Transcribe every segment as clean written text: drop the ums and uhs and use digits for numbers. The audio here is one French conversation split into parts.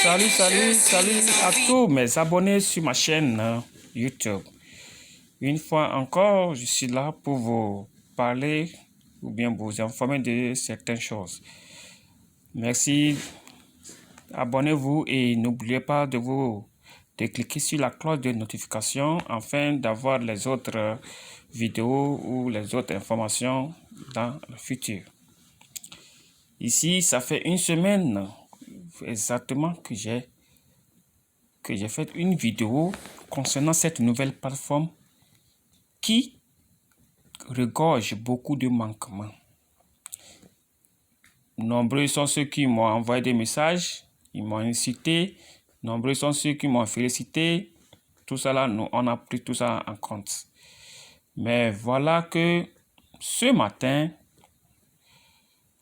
Salut à tous mes abonnés sur ma chaîne YouTube. Une fois encore, je suis là pour vous parler ou bien vous informer de certaines choses. Merci, abonnez-vous et n'oubliez pas de cliquer sur la cloche de notification afin d'avoir les autres vidéos ou les autres informations dans le futur. Ici, ça fait une semaine exactement que j'ai fait une vidéo concernant cette nouvelle plateforme qui regorge beaucoup de manquements. Nombreux sont ceux qui m'ont envoyé des messages, ils m'ont incité, nombreux sont ceux qui m'ont félicité. Tout ça là, on a pris tout ça en compte. Mais voilà que ce matin,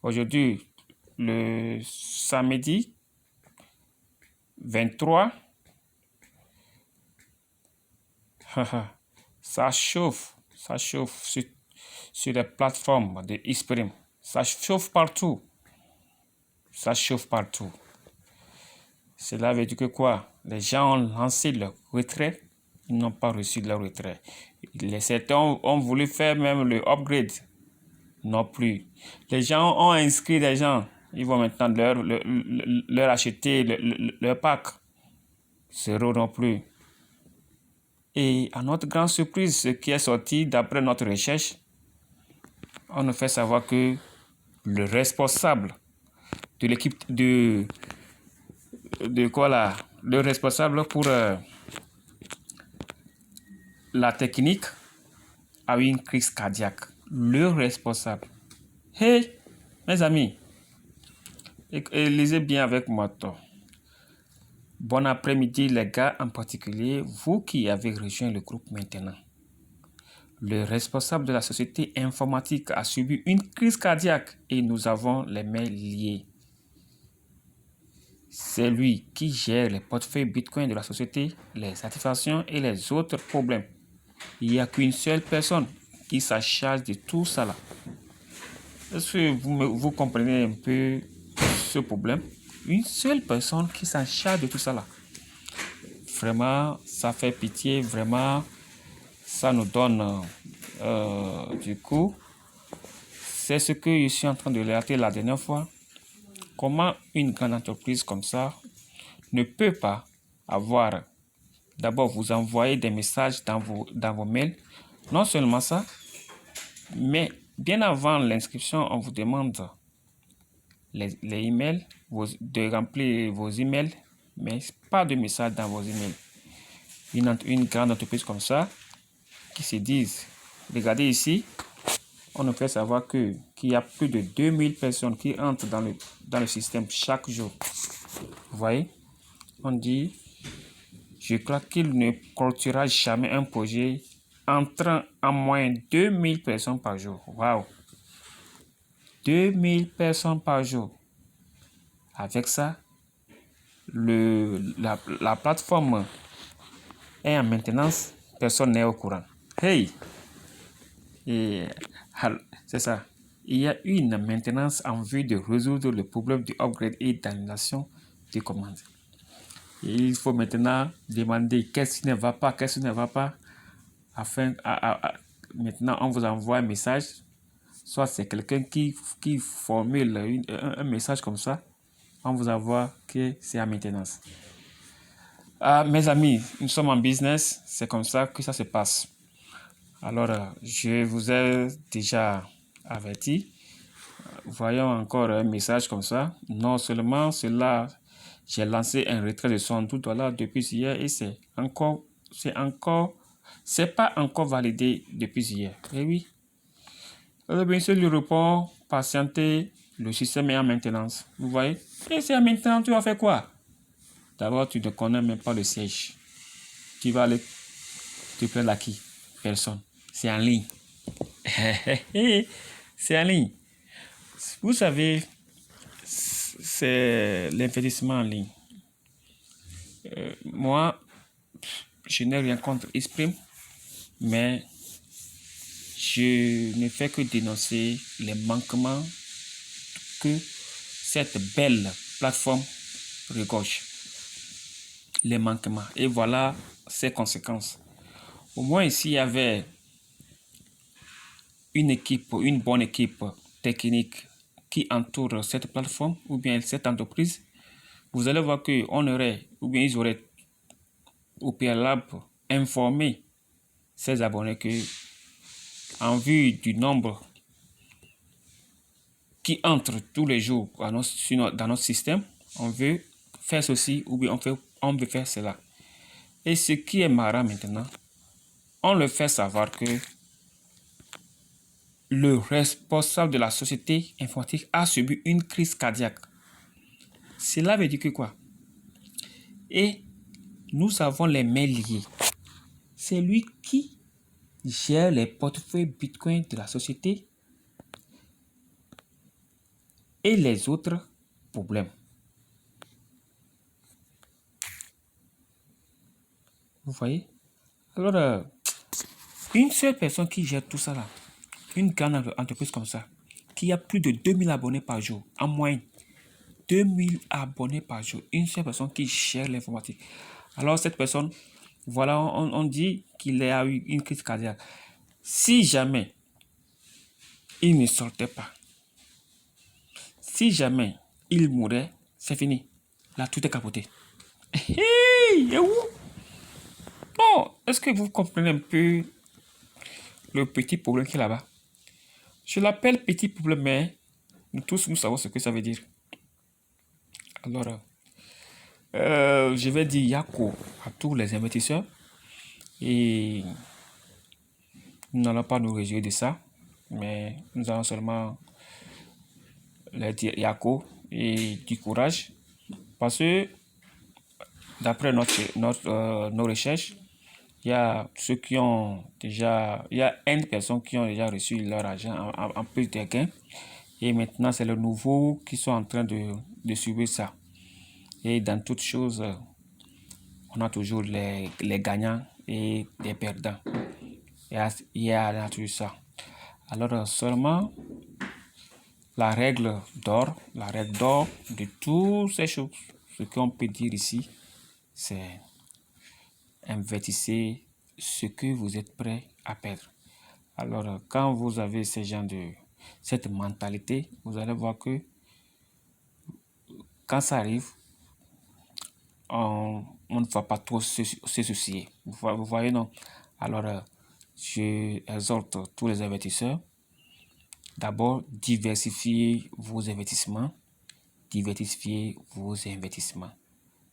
aujourd'hui, le samedi 23, ça chauffe sur les plateformes de Xprime. Ça chauffe partout. Ça chauffe partout. Cela veut dire que quoi? Les gens ont lancé leur retrait, ils n'ont pas reçu leur retrait. Certains ont voulu faire même le upgrade, non plus. Les gens ont inscrit des gens, ils vont maintenant leur acheter leur pack. Zéro non plus. Et à notre grande surprise, ce qui est sorti d'après notre recherche, on nous fait savoir que le responsable de l'équipe de quoi là, le responsable pour la technique a eu une crise cardiaque. Le responsable. Hey, mes amis, et lisez bien avec moi. Bon après-midi les gars, en particulier vous qui avez rejoint le groupe maintenant. Le responsable de la société informatique a subi une crise cardiaque et nous avons les mains liées. C'est lui qui gère les portefeuilles Bitcoin de la société, les activations et les autres problèmes. Il n'y a qu'une seule personne qui s'en charge de tout ça là. Est-ce que vous comprenez un peu ce problème? Une seule personne qui s'en charge de tout ça là. Vraiment, ça fait pitié, vraiment, ça nous donne du coup. C'est ce que je suis en train de relater la dernière fois. Comment une grande entreprise comme ça ne peut pas avoir, d'abord vous envoyer des messages dans vos mails. Non seulement ça, mais bien avant l'inscription, on vous demande les emails, de remplir vos emails, mais pas de message dans vos emails. Une grande entreprise comme ça, qui se disent, regardez ici, on nous fait savoir qu'il y a plus de 2000 personnes qui entrent dans le système chaque jour. Vous voyez? On dit, je crois qu'il ne clôturera jamais un projet entrant en moins 2000 personnes par jour. Waouh! 2000 personnes par jour. Avec ça, la plateforme est en maintenance, personne n'est au courant. Hey! C'est ça. Il y a une maintenance en vue de résoudre le problème du upgrade et d'annulation des commandes. Et il faut maintenant demander qu'est-ce qui ne va pas, afin maintenant on vous envoie un message. Soit c'est quelqu'un qui formule un message comme ça, on vous envoie que c'est en maintenance. Mes amis, nous sommes en business, c'est comme ça que ça se passe. Alors, je vous ai déjà averti. Voyons encore un message comme ça. Non seulement cela, j'ai lancé un retrait de $112 depuis hier et c'est pas encore validé depuis hier. Eh oui. Alors, bien sûr, le report, patienter, le système est en maintenance. Vous voyez? Et c'est en maintenance, tu vas faire quoi? D'abord, tu ne connais même pas le siège. Tu vas aller te plaindre à qui? Personne. C'est en ligne. C'est en ligne. Vous savez, c'est l'investissement en ligne. Moi, je n'ai rien contre Xprime, mais je ne fais que dénoncer les manquements que cette belle plateforme regorge. les manquements. Et voilà ses conséquences. Au moins ici, il y avait une bonne équipe technique qui entoure cette plateforme ou bien cette entreprise. Vous allez voir qu'on aurait, ou bien ils auraient au préalable informé ses abonnés que, en vue du nombre qui entre tous les jours dans notre système, on veut faire ceci ou bien on veut faire cela. Et ce qui est marrant maintenant, on le fait savoir que le responsable de la société informatique a subi une crise cardiaque. Cela veut dire que quoi? Et nous avons les mains liées. C'est lui qui gère les portefeuilles Bitcoin de la société et les autres problèmes. Vous voyez? Alors, une seule personne qui gère tout ça là, une grande entreprise comme ça, qui a plus de 2000 abonnés par jour, en moyenne, 2000 abonnés par jour, une seule personne qui gère l'informatique. Alors cette personne, voilà, on dit qu'il a eu une crise cardiaque. Si jamais il ne sortait pas, si jamais il mourait, c'est fini. Là, tout est capoté. Hey, où? Bon, est-ce que vous comprenez un peu le petit problème qui est là-bas? Je l'appelle petit problème, mais nous tous, nous savons ce que ça veut dire. Alors, je vais dire Yako à tous les investisseurs et nous n'allons pas nous réjouir de ça, mais nous allons seulement leur dire Yako et du courage parce que d'après nos recherches, il y a ceux qui ont déjà, il y a N personnes qui ont déjà reçu leur argent en plus des gains et maintenant c'est les nouveaux qui sont en train de subir ça. Et dans toutes choses, on a toujours les gagnants et les perdants. Il y a toujours ça. Alors seulement la règle d'or de toutes ces choses, ce qu'on peut dire ici, c'est investissez ce que vous êtes prêt à perdre. Alors quand vous avez cette mentalité, vous allez voir que quand ça arrive, on ne va pas trop se soucier. Vous voyez, non? Alors, je exhorte tous les investisseurs, d'abord, diversifiez vos investissements. Diversifiez vos investissements.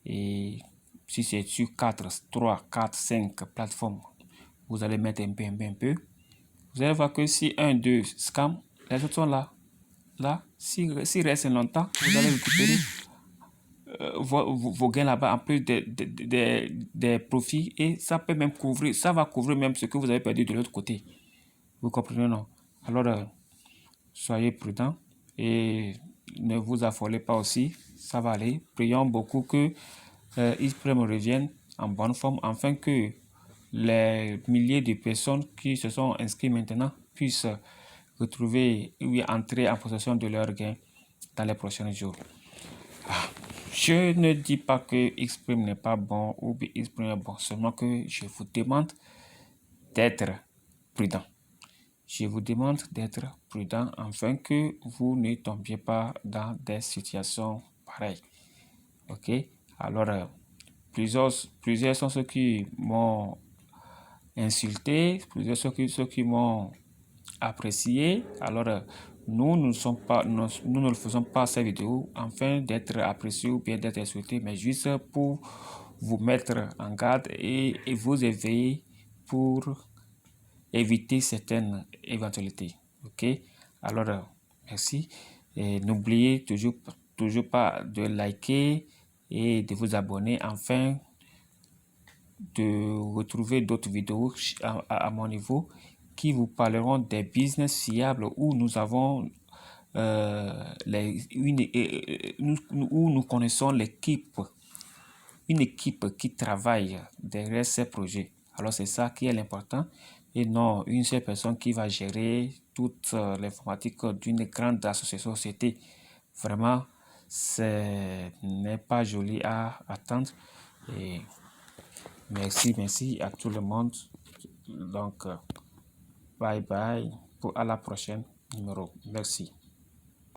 Et si c'est sur 3, 4, 5 plateformes, vous allez mettre un peu. Vous allez voir que si 1, 2 scam, les autres sont là. Là, s'il reste longtemps, vous allez récupérer vos gains là-bas en plus des profits et ça peut même couvrir, ça va couvrir même ce que vous avez perdu de l'autre côté. Vous comprenez, non? Alors, soyez prudents et ne vous affolez pas aussi, ça va aller. Prions beaucoup que Isprem revienne en bonne forme afin que les milliers de personnes qui se sont inscrites maintenant puissent retrouver ou entrer en possession de leurs gains dans les prochains jours. Je ne dis pas que Xprime n'est pas bon ou que Xprime est bon, seulement que je vous demande d'être prudent. Je vous demande d'être prudent afin que vous ne tombiez pas dans des situations pareilles. Ok? Alors, plusieurs sont ceux qui m'ont insulté, plusieurs sont ceux qui m'ont apprécié. Alors, nous ne faisons pas ces vidéos afin d'être appréciés ou bien d'être insultés, mais juste pour vous mettre en garde et vous éveiller pour éviter certaines éventualités. Ok? Alors, merci. Et n'oubliez toujours pas de liker et de vous abonner afin de retrouver d'autres vidéos à mon niveau qui vous parleront des business fiables où nous avons où nous connaissons une équipe qui travaille derrière ces projets. Alors c'est ça qui est l'important et non une seule personne qui va gérer toute l'informatique d'une grande association société. Vraiment, ce n'est pas joli à attendre. Et merci à tout le monde. Donc, bye bye pour à la prochaine numéro. Merci.